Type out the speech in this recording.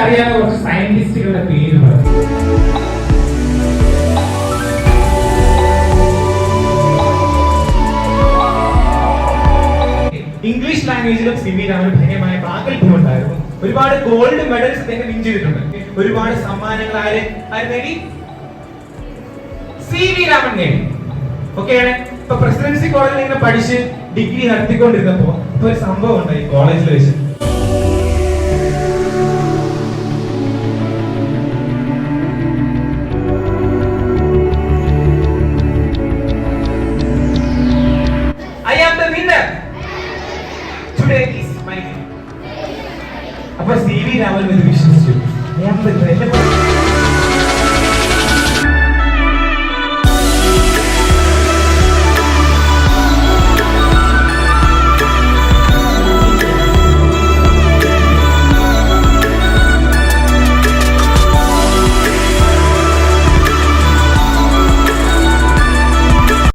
അറിയാവുന്ന കുറച്ച് സയന്റിസ്റ്റുകളുടെ പേര് പറയും. ഇംഗ്ലീഷ് ലാംഗ്വേജിലും സി വി രാമന് ഭയങ്കരമായ പ്രാഗൽഭ്യം ഉണ്ടായിരുന്നു. ഒരുപാട് ഗോൾഡ് മെഡൽസ് അദ്ദേഹം വിൻ ചെയ്തിട്ടുണ്ട്. ഒരുപാട് സമ്മാനങ്ങൾ ആര് നേടി? സി വി രാമൻ നേടി. ഓക്കെയാണ്. ഇപ്പൊ പ്രസിഡൻസി കോളേജിൽ ഇങ്ങനെ പഠിച്ച് ഡിഗ്രി നടത്തിക്കൊണ്ടിരുന്നപ്പോ ഇപ്പൊ ഒരു സംഭവം ഉണ്ടായി കോളേജിൽ വെച്ച്. അപ്പൊ സി വി രാമൻ വിശ്വസിച്ചു.